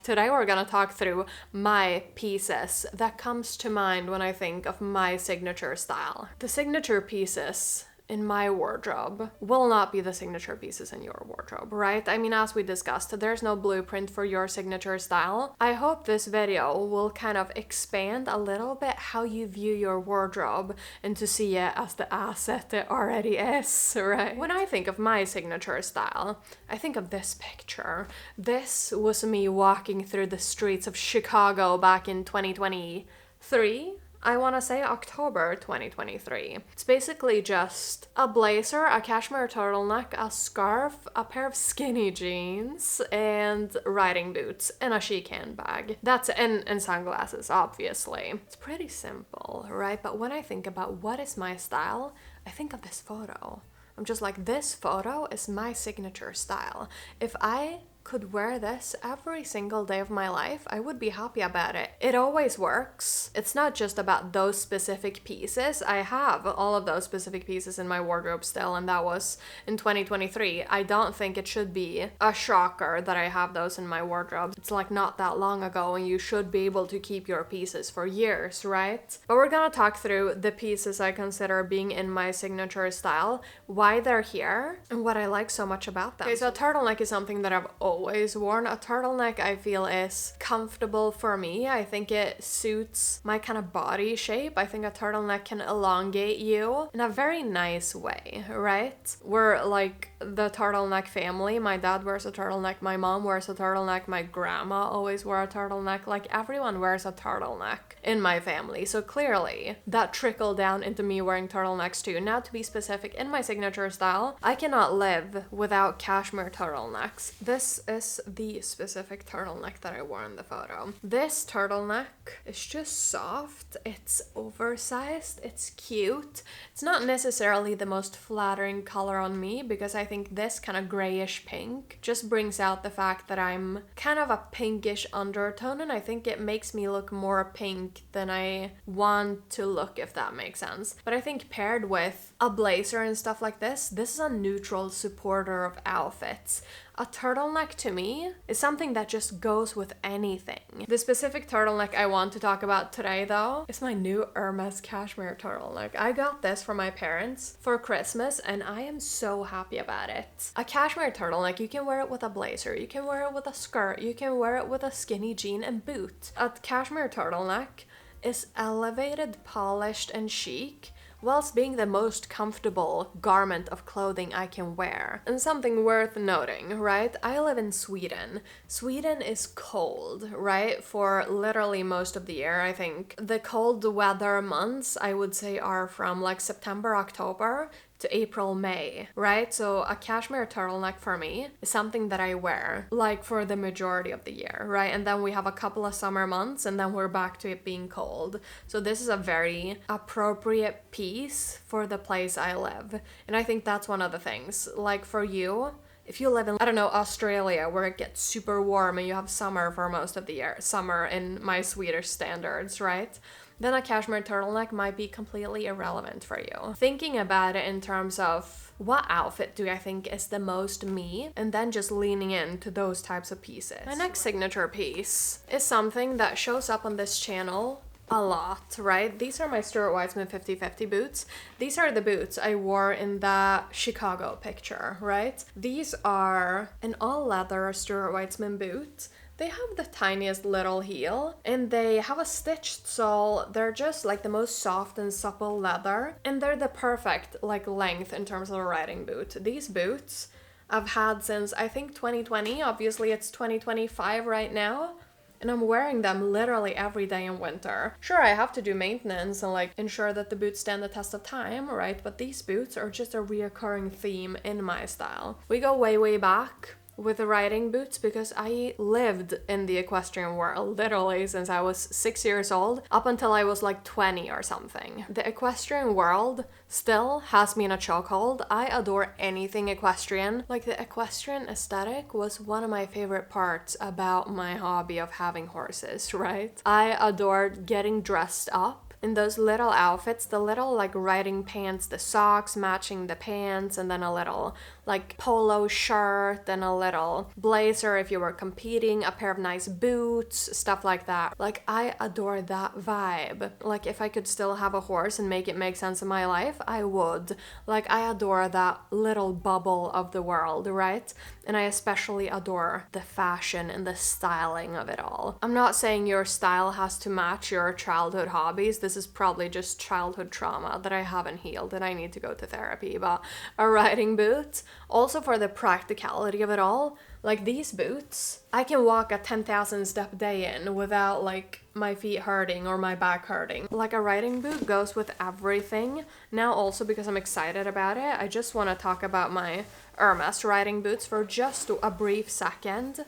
Today we're gonna talk through my pieces that comes to mind when I think of my signature style. The signature pieces in my wardrobe will not be the signature pieces in your wardrobe, right? I mean, as we discussed, there's no blueprint for your signature style. I hope this video will kind of expand a little bit how you view your wardrobe and to see it as the asset it already is, right? When I think of my signature style, I think of this picture. This was me walking through the streets of Chicago back in 2023. I want to say October 2023. It's basically just a blazer, a cashmere turtleneck, a scarf, a pair of skinny jeans, and riding boots, and a chic handbag. That's and sunglasses, obviously. It's pretty simple, right? But when I think about what is my style, I think of this photo. I'm just like, this photo is my signature style. If I could wear this every single day of my life, I would be happy about it. It always works. It's not just about those specific pieces. I have all of those specific pieces in my wardrobe still, and that was in 2023. I don't think it should be a shocker that I have those in my wardrobe. It's like not that long ago, and you should be able to keep your pieces for years, right? But we're gonna talk through the pieces I consider being in my signature style, why they're here, and what I like so much about them. Okay, so a turtleneck is something that I've always worn. A turtleneck I feel is comfortable for me. I think it suits my kind of body shape. I think a turtleneck can elongate you in a very nice way, right? We're like the turtleneck family. My dad wears a turtleneck, my mom wears a turtleneck, my grandma always wore a turtleneck. Like everyone wears a turtleneck in my family. So clearly that trickled down into me wearing turtlenecks too. Now to be specific, in my signature style, I cannot live without cashmere turtlenecks. This is the specific turtleneck that I wore in the photo. This turtleneck is just soft, it's oversized, it's cute. It's not necessarily the most flattering color on me because I think this kind of grayish pink just brings out the fact that I'm kind of a pinkish undertone, and I think it makes me look more pink than I want to look, if that makes sense. But I think paired with a blazer and stuff like this is a neutral supporter of outfits. A turtleneck to me is something that just goes with anything. The specific turtleneck I want to talk about today though is my new Hermès cashmere turtleneck. I got this from my parents for Christmas and I am so happy about it. A cashmere turtleneck, you can wear it with a blazer, you can wear it with a skirt, you can wear it with a skinny jean and boot. A cashmere turtleneck is elevated, polished, and chic, whilst being the most comfortable garment of clothing I can wear. And something worth noting, right? I live in Sweden. Sweden is cold, right? For literally most of the year. I think the cold weather months, I would say, are from like September, October to April, May, right? So a cashmere turtleneck for me is something that I wear like for the majority of the year, right? And then we have a couple of summer months and then we're back to it being cold. So this is a very appropriate piece for the place I live. And I think that's one of the things. Like for you, if you live in, I don't know, Australia, where it gets super warm and you have summer for most of the year, summer in my Swedish standards, right? Then a cashmere turtleneck might be completely irrelevant for you. Thinking about it in terms of what outfit do I think is the most me, and then just leaning into those types of pieces. My next signature piece is something that shows up on this channel a lot, right? These are my Stuart Weitzman 50/50 boots. These are the boots I wore in that Chicago picture, right? These are an all leather Stuart Weitzman boot. They have the tiniest little heel and they have a stitched sole. They're just like the most soft and supple leather, and they're the perfect like length in terms of a riding boot. These boots I've had since I think 2020. Obviously it's 2025 right now, and I'm wearing them literally every day in winter. Sure, I have to do maintenance and like ensure that the boots stand the test of time, right? But these boots are just a reoccurring theme in my style. We go way, way back with the riding boots because I lived in the equestrian world literally since I was 6 years old up until I was like 20 or something. The equestrian world still has me in a chokehold. I adore anything equestrian. Like the equestrian aesthetic was one of my favorite parts about my hobby of having horses, right? I adored getting dressed up in those little outfits, the little like riding pants, the socks matching the pants, and then a little like polo shirt and a little blazer if you were competing, a pair of nice boots, stuff like that. Like, I adore that vibe. Like, if I could still have a horse and make it make sense in my life, I would. Like, I adore that little bubble of the world, right? And I especially adore the fashion and the styling of it all. I'm not saying your style has to match your childhood hobbies. This is probably just childhood trauma that I haven't healed and I need to go to therapy. But a riding boot, also for the practicality of it all, like these boots, I can walk a 10,000 step day in without like my feet hurting or my back hurting. Like, a riding boot goes with everything. Now also, because I'm excited about it, I just want to talk about my Hermès riding boots for just a brief second.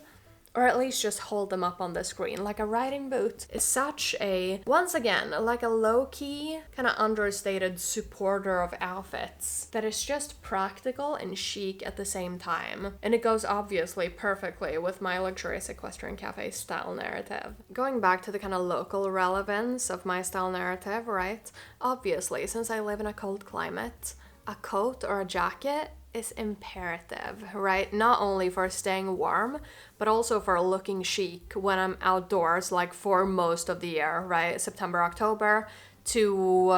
Or at least just hold them up on the screen. Like, a riding boot is such a, once again, like a low-key, kind of understated supporter of outfits that is just practical and chic at the same time. And it goes obviously perfectly with my luxurious equestrian cafe style narrative. Going back to the kind of local relevance of my style narrative, right? Obviously, since I live in a cold climate, a coat or a jacket is imperative, right? Not only for staying warm, but also for looking chic when I'm outdoors, like for most of the year, right? September, October to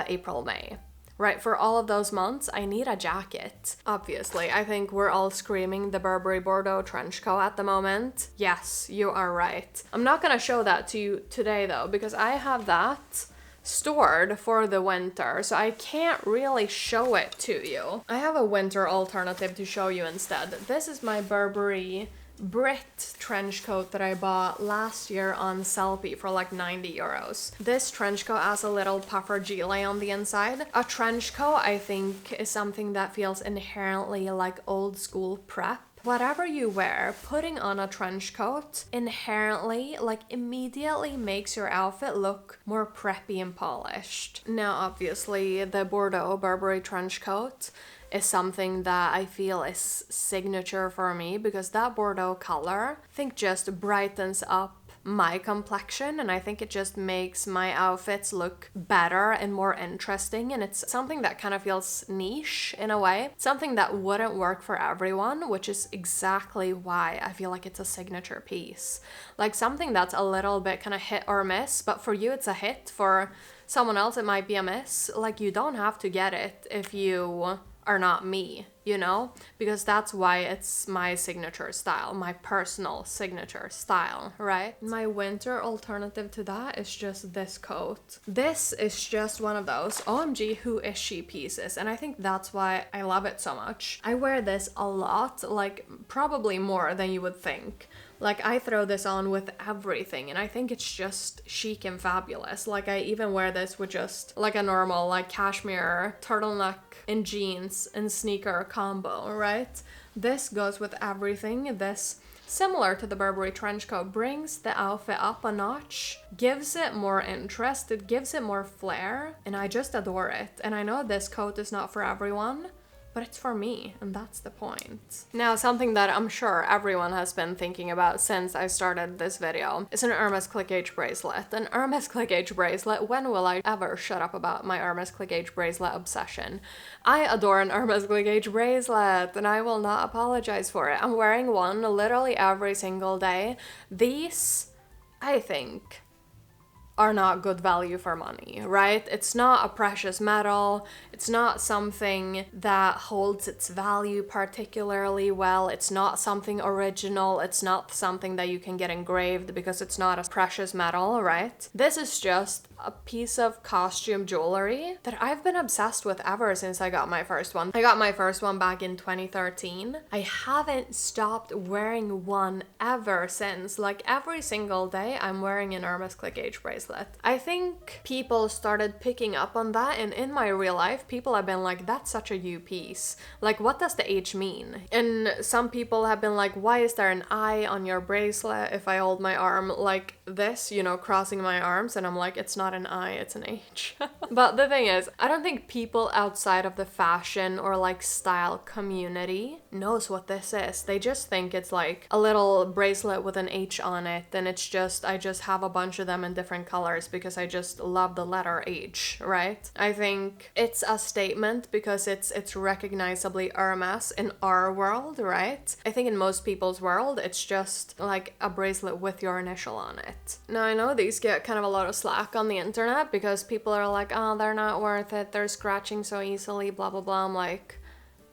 April, May. Right, for all of those months, I need a jacket. Obviously, I think we're all screaming the Burberry Bordeaux trench coat at the moment. Yes, you are right. I'm not gonna show that to you today though, because I have that stored for the winter, so I can't really show it to you. I have a winter alternative to show you instead. This is my Burberry Brit trench coat that I bought last year on Sellpy for like 90 euros. This trench coat has a little puffer gilet on the inside. A trench coat, I think, is something that feels inherently like old school prep. Whatever you wear, putting on a trench coat inherently, like immediately makes your outfit look more preppy and polished. Now, obviously, the Bordeaux Burberry trench coat is something that I feel is signature for me because that Bordeaux color, I think, just brightens up my complexion, and I think it just makes my outfits look better and more interesting, and it's something that kind of feels niche in a way, something that wouldn't work for everyone, which is exactly why I feel like it's a signature piece. Like, something that's a little bit kind of hit or miss, but for you it's a hit, for someone else it might be a miss. Like, you don't have to get it if you are not me, you know? Because that's why it's my signature style, my personal signature style, right? My winter alternative to that is just this coat. This is just one of those OMG who is she pieces, and I think that's why I love it so much. I wear this a lot, like probably more than you would think. Like, I throw this on with everything, and I think it's just chic and fabulous. Like, I even wear this with just like a normal like cashmere turtleneck and jeans and sneaker combo, right? This goes with everything. This, similar to the Burberry trench coat, brings the outfit up a notch, gives it more interest, it gives it more flair, and I just adore it. And I know this coat is not for everyone, but it's for me, and that's the point. Now, something that I'm sure everyone has been thinking about since I started this video is an Hermès Clic H bracelet. An Hermès Clic H bracelet, when will I ever shut up about my Hermès Clic H bracelet obsession? I adore an Hermès Clic H bracelet, and I will not apologize for it. I'm wearing one literally every single day. These, I think, are not good value for money, right? It's not a precious metal. It's not something that holds its value particularly well. It's not something original. It's not something that you can get engraved because it's not a precious metal, right? This is just a piece of costume jewelry that I've been obsessed with ever since I got my first one. I got my first one back in 2013. I haven't stopped wearing one ever since. Like, every single day I'm wearing an Hermès Clic H bracelet. I think people started picking up on that, and in my real life people have been like, that's such a you piece. Like, what does the H mean? And some people have been like, why is there an I on your bracelet if I hold my arm like this, you know, crossing my arms? And I'm like, it's not not an I, it's an H. But the thing is, I don't think people outside of the fashion or like style community knows what this is. They just think it's like a little bracelet with an H on it, and it's just, I just have a bunch of them in different colors because I just love the letter H, right? I think it's a statement because it's recognizably Hermès in our world, right? I think in most people's world, it's just like a bracelet with your initial on it. Now, I know these get kind of a lot of slack on the internet because people are like, oh, they're not worth it, they're scratching so easily, blah, blah, blah. I'm like,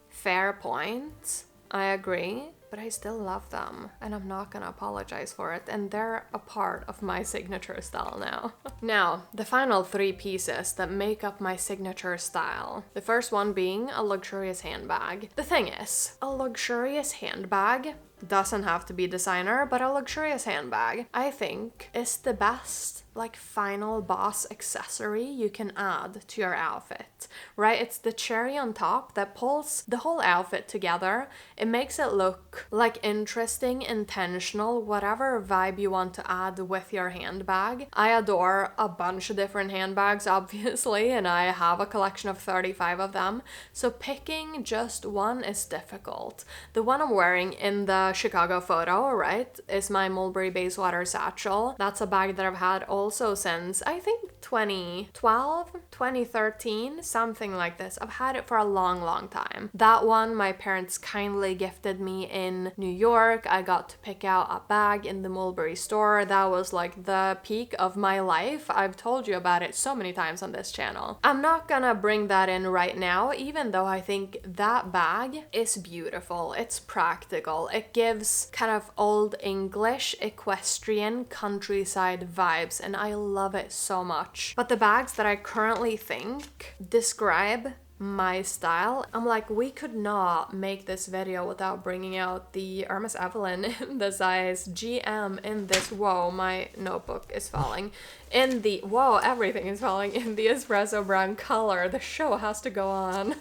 fair point. I agree, but I still love them and I'm not gonna apologize for it, and they're a part of my signature style now. Now, the final 3 pieces that make up my signature style. The first one being a luxurious handbag. The thing is, a luxurious handbag doesn't have to be designer, but a luxurious handbag, I think, is the best like final boss accessory you can add to your outfit, right? It's the cherry on top that pulls the whole outfit together. It makes it look like interesting, intentional, whatever vibe you want to add with your handbag. I adore a bunch of different handbags, obviously, and I have a collection of 35 of them, so picking just one is difficult. The one I'm wearing in the Chicago photo, right, is my Mulberry Bayswater satchel. That's a bag that I've had also since I think 2012, 2013, something like this. I've had it for a long time. That one my parents kindly gifted me in New York. I got to pick out a bag in the Mulberry store. That was like the peak of my life. I've told you about it so many times on this channel. I'm not gonna bring that in right now, even though I think that bag is beautiful. It's practical. It gives kind of old English, equestrian, countryside vibes, and I love it so much. But the bags that I currently think describe my style, I'm like, we could not make this video without bringing out the Hermès Evelyn in the size GM in this, whoa, my notebook is falling, in the, whoa, everything is falling, in the espresso brown color. The show has to go on.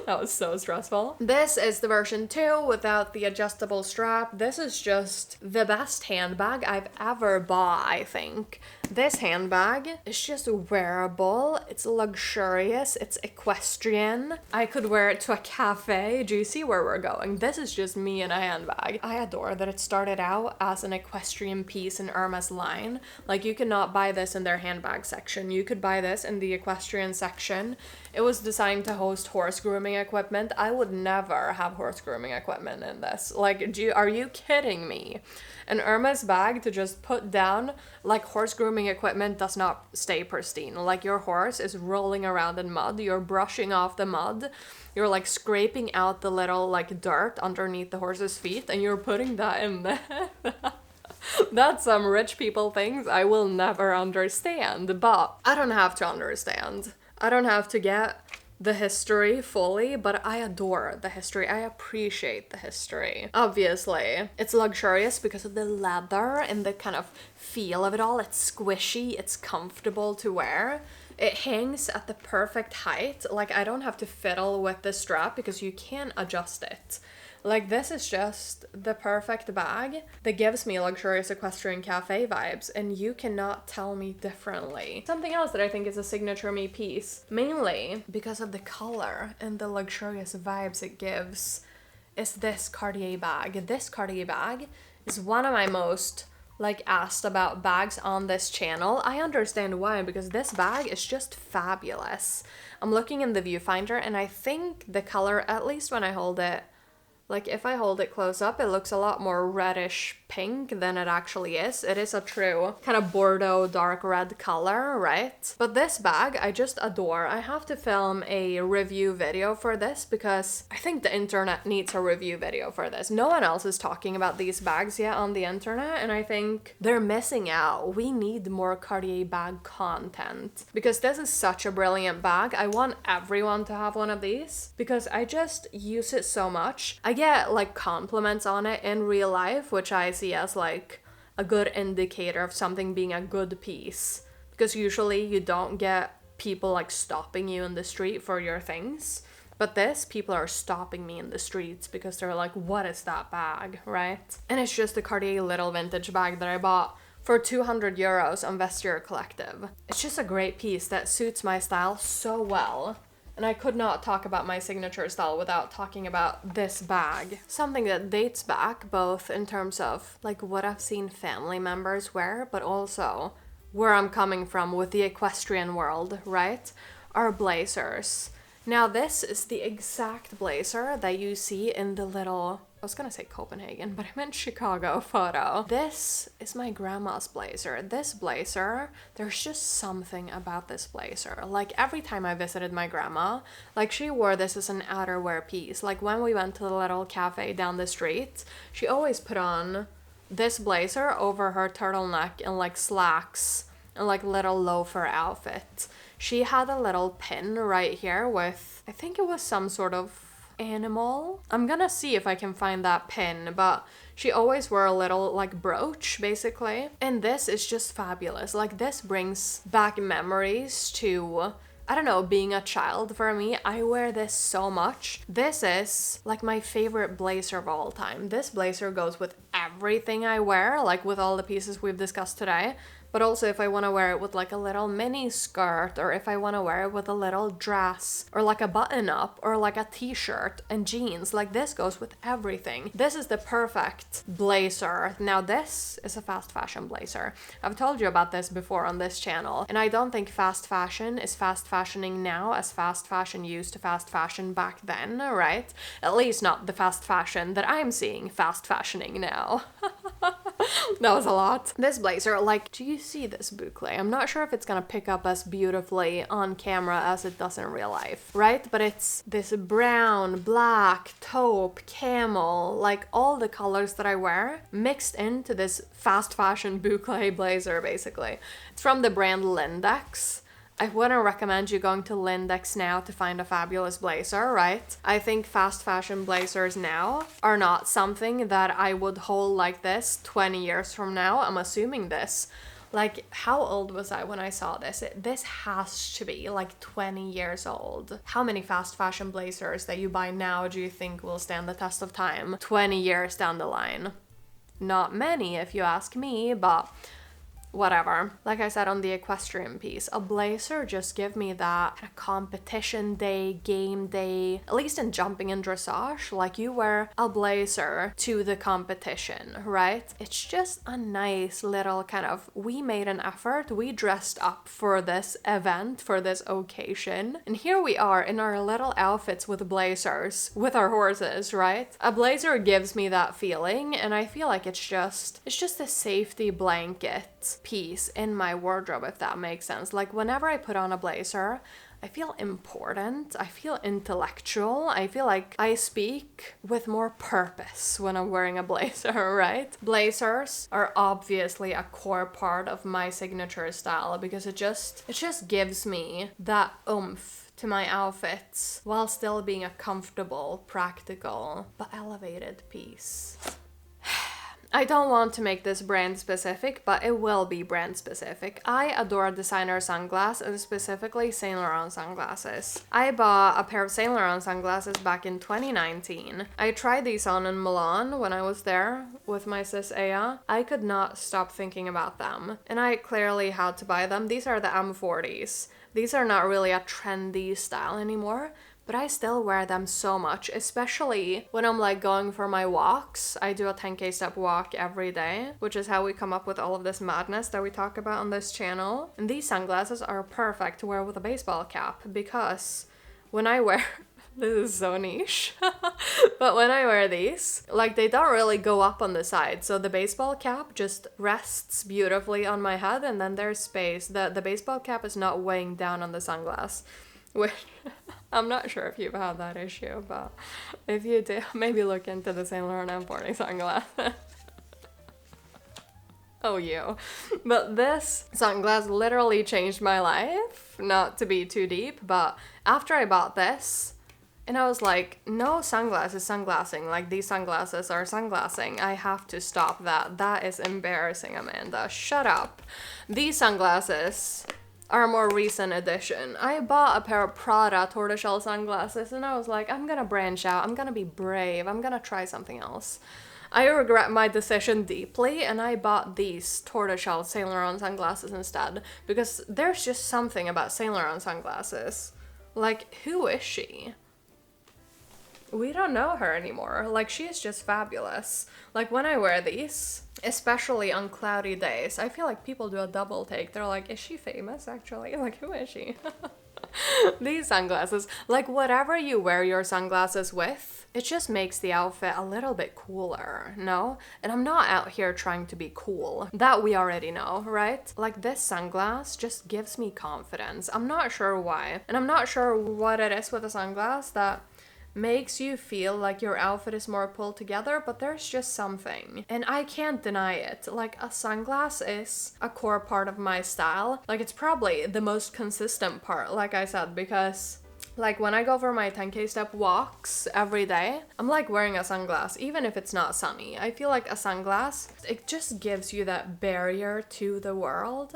That was so stressful. This is the version 2 without the adjustable strap. This is just the best handbag I've ever bought, I think. This handbag is just wearable, it's luxurious, it's equestrian. I could wear it to a cafe. Do you see where we're going? This is just me in a handbag. I adore that it started out as an equestrian piece in Hermès line. Like, you cannot buy this in their handbag section. You could buy this in the equestrian section. It was designed to host horse grooming equipment. I would never have horse grooming equipment in this. Like, are you kidding me? An Hermès bag to just put down, like, horse grooming equipment does not stay pristine. Like, your horse is rolling around in mud, you're brushing off the mud, you're like scraping out the little like dirt underneath the horse's feet, and you're putting that in there. That's some rich people things I will never understand, but I don't have to understand. I don't have to get the history fully, but I adore the history. I appreciate the history. Obviously, it's luxurious because of the leather and the kind of feel of it all. It's squishy, it's comfortable to wear. It hangs at the perfect height. Like, I don't have to fiddle with the strap because you can adjust it. Like, this is just the perfect bag that gives me luxurious equestrian cafe vibes, and you cannot tell me differently. Something else that I think is a signature me piece, mainly because of the color and the luxurious vibes it gives, is this Cartier bag. This Cartier bag is one of my most like asked about bags on this channel. I understand why, because this bag is just fabulous. I'm looking in the viewfinder and I think the color, at least when I hold it, like if I hold it close up, it looks a lot more reddish pink than it actually is. It is a true kind of Bordeaux dark red color, right? But this bag, I just adore. I have to film a review video for this because I think the internet needs a review video for this. No one else is talking about these bags yet on the internet, and I think they're missing out. We need more Cartier bag content because this is such a brilliant bag. I want everyone to have one of these because I just use it so much. I get like compliments on it in real life, which I see as like a good indicator of something being a good piece, because usually you don't get people like stopping you in the street for your things, but this, people are stopping me in the streets because they're like, what is that bag, right? And it's just a Cartier little vintage bag that I bought for 200 euros on Vestiaire Collective. It's just a great piece that suits my style so well. And I could not talk about my signature style without talking about this bag. Something that dates back both in terms of like what I've seen family members wear, but also where I'm coming from with the equestrian world, right? Are blazers. Now this is the exact blazer that you see in the little, I was gonna say Copenhagen, but I meant Chicago photo. This is my grandma's blazer. This blazer, there's just something about this blazer. Like every time I visited my grandma, like she wore this as an outerwear piece. Like when we went to the little cafe down the street, she always put on this blazer over her turtleneck and like slacks and like little loafer outfit. She had a little pin right here with, I think it was some sort of animal. I'm gonna see if I can find that pin, but she always wore a little like brooch basically. And this is just fabulous. Like this brings back memories to, I don't know, being a child for me. I wear this so much. This is like my favorite blazer of all time. This blazer goes with everything I wear, like with all the pieces we've discussed today. But also if I want to wear it with like a little mini skirt, or if I want to wear it with a little dress, or like a button up, or like a t-shirt and jeans, like this goes with everything. This is the perfect blazer. Now this is a fast fashion blazer. I've told you about this before on this channel, and I don't think fast fashion is fast fashioning now as fast fashion used to fast fashion back then, right? At least not the fast fashion that I'm seeing fast fashioning now. That was a lot. This blazer, like, do you see this boucle? I'm not sure if it's gonna pick up as beautifully on camera as it does in real life, right? But it's this brown, black, taupe, camel, like all the colors that I wear mixed into this fast fashion boucle blazer, basically. It's from the brand Lindex. I wouldn't recommend you going to Lindex now to find a fabulous blazer, right? I think fast fashion blazers now are not something that I would hold like this 20 years from now. I'm assuming this. Like, how old was I when I saw this? This has to be like 20 years old. How many fast fashion blazers that you buy now do you think will stand the test of time 20 years down the line? Not many if you ask me, but whatever. Like I said on the equestrian piece, a blazer just give me that kind of competition day, game day, at least in jumping and dressage, like you wear a blazer to the competition, right? It's just a nice little kind of, we made an effort, we dressed up for this event, for this occasion, and here we are in our little outfits with blazers, with our horses, right? A blazer gives me that feeling, and I feel like it's just a safety blanket piece in my wardrobe, if that makes sense. Like whenever I put on a blazer, I feel important, I feel intellectual, I feel like I speak with more purpose when I'm wearing a blazer, right? Blazers are obviously a core part of my signature style because it just gives me that oomph to my outfits while still being a comfortable, practical, but elevated piece. I don't want to make this brand specific, but it will be brand specific. I adore designer sunglasses, and specifically Saint Laurent sunglasses. I bought a pair of Saint Laurent sunglasses back in 2019. I tried these on in Milan when I was there with my sis Aya. I could not stop thinking about them, and I clearly had to buy them. These are the M40s. These are not really a trendy style anymore, but I still wear them so much, especially when I'm like going for my walks. I do a 10k step walk every day, which is how we come up with all of this madness that we talk about on this channel. And these sunglasses are perfect to wear with a baseball cap because when I wear this is so niche. But when I wear these, like they don't really go up on the side. So the baseball cap just rests beautifully on my head and then there's space. The baseball cap is not weighing down on the sunglass. Which I'm not sure if you've had that issue, but if you do, maybe look into the Saint Laurent M40 sunglasses. Oh, you. But this sunglass literally changed my life. Not to be too deep, but after I bought this, and I was like, no sunglass is sunglassing. Like, these sunglasses are sunglassing. I have to stop that. That is embarrassing, Amanda. Shut up. These sunglasses are a more recent addition. I bought a pair of Prada tortoiseshell sunglasses and I was like, I'm gonna branch out, I'm gonna be brave, I'm gonna try something else. I regret my decision deeply, and I bought these tortoiseshell Saint Laurent sunglasses instead, because there's just something about Saint Laurent sunglasses. Like, who is she? We don't know her anymore. Like, she is just fabulous. Like, when I wear these, especially on cloudy days, I feel like people do a double take. They're like, is she famous actually? Like, who is she? These sunglasses, like, whatever you wear your sunglasses with, it just makes the outfit a little bit cooler, no? And I'm not out here trying to be cool. That we already know, right? Like, this sunglass just gives me confidence. I'm not sure why. And I'm not sure what it is with a sunglass that makes you feel like your outfit is more pulled together, but there's just something. And I can't deny it. Like, a sunglass is a core part of my style. Like, it's probably the most consistent part, like I said, because like when I go for my 10K step walks every day, I'm like wearing a sunglass, even if it's not sunny. I feel like a sunglass, it just gives you that barrier to the world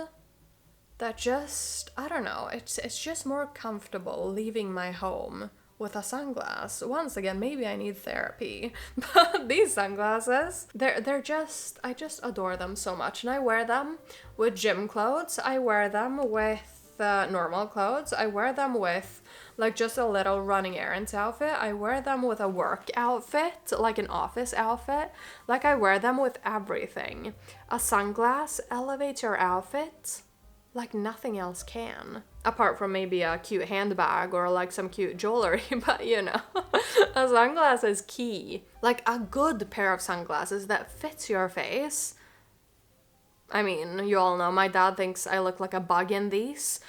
that just, I don't know, it's just more comfortable leaving my home with a sunglass. Once again, maybe I need therapy, but these sunglasses, they're just, I just adore them so much. And I wear them with gym clothes, I wear them with normal clothes, I wear them with like just a little running errands outfit, I wear them with a work outfit, like an office outfit, like I wear them with everything. A sunglass elevates your outfit like nothing else can. Apart from maybe a cute handbag or like some cute jewelry, but you know, a sunglass is key. Like a good pair of sunglasses that fits your face. I mean, you all know my dad thinks I look like a bug in these.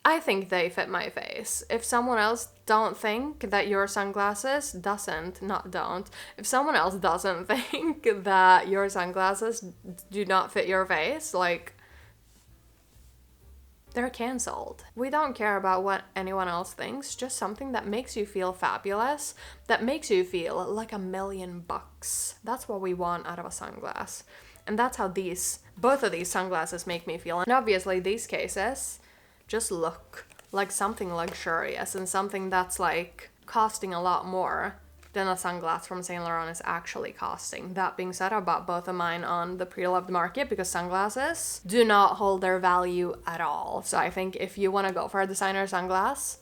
I think they fit my face. If someone else don't think that your sunglasses if someone else doesn't think that your sunglasses do not fit your face, like, they're cancelled. We don't care about what anyone else thinks, just something that makes you feel fabulous, that makes you feel like $1,000,000. That's what we want out of a sunglass. And that's how both of these sunglasses make me feel. And obviously these cases just look like something luxurious and something that's like costing a lot more than a sunglass from Saint Laurent is actually costing. That being said, I bought both of mine on the pre-loved market because sunglasses do not hold their value at all. So I think if you want to go for a designer sunglass,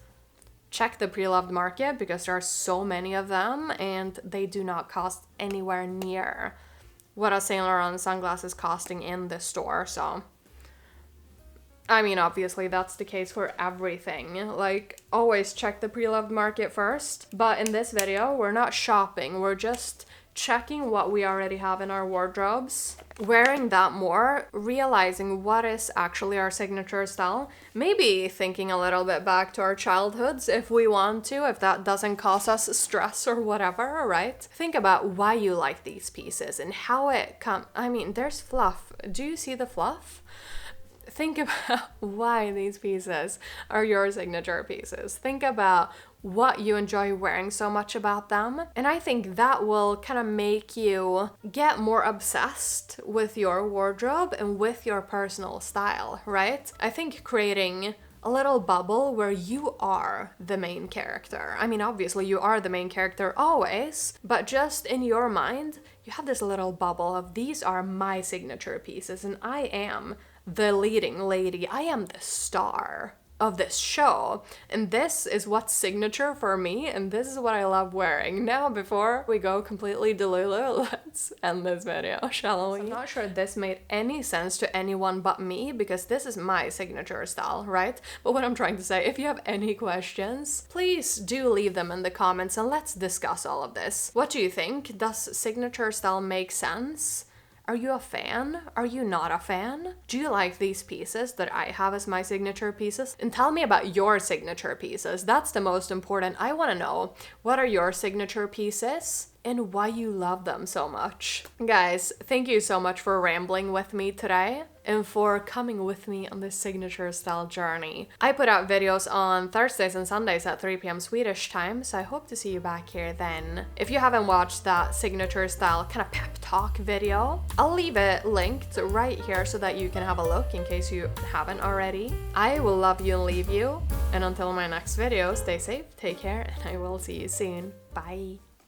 check the pre-loved market because there are so many of them and they do not cost anywhere near what a Saint Laurent sunglass is costing in the store. So I mean, obviously that's the case for everything. Like, always check the pre-loved market first. But in this video, we're not shopping. We're just checking what we already have in our wardrobes, wearing that more, realizing what is actually our signature style, maybe thinking a little bit back to our childhoods if we want to, if that doesn't cause us stress or whatever, right? Think about why you like these pieces and how it I mean, there's fluff. Do you see the fluff? Think about why these pieces are your signature pieces. Think about what you enjoy wearing so much about them. And I think that will kind of make you get more obsessed with your wardrobe and with your personal style, right? I think creating a little bubble where you are the main character. I mean, obviously you are the main character always, but just in your mind, you have this little bubble of these are my signature pieces and I am the leading lady. I am the star of this show, and this is what's signature for me, and this is what I love wearing. Now, before we go completely delulu, let's end this video, shall we? I'm not sure this made any sense to anyone but me, because this is my signature style, right? But what I'm trying to say, if you have any questions, please do leave them in the comments and let's discuss all of this. What do you think? Does signature style make sense? Are you a fan? Are you not a fan? Do you like these pieces that I have as my signature pieces? And tell me about your signature pieces. That's the most important. I want to know, what are your signature pieces and why you love them so much? Guys, thank you so much for rambling with me today and for coming with me on this signature style journey. I put out videos on Thursdays and Sundays at 3 p.m. Swedish time, so I hope to see you back here then. If you haven't watched that signature style kind of pep talk video, I'll leave it linked right here so that you can have a look in case you haven't already. I will love you and leave you, and until my next video, stay safe, take care, and I will see you soon. Bye.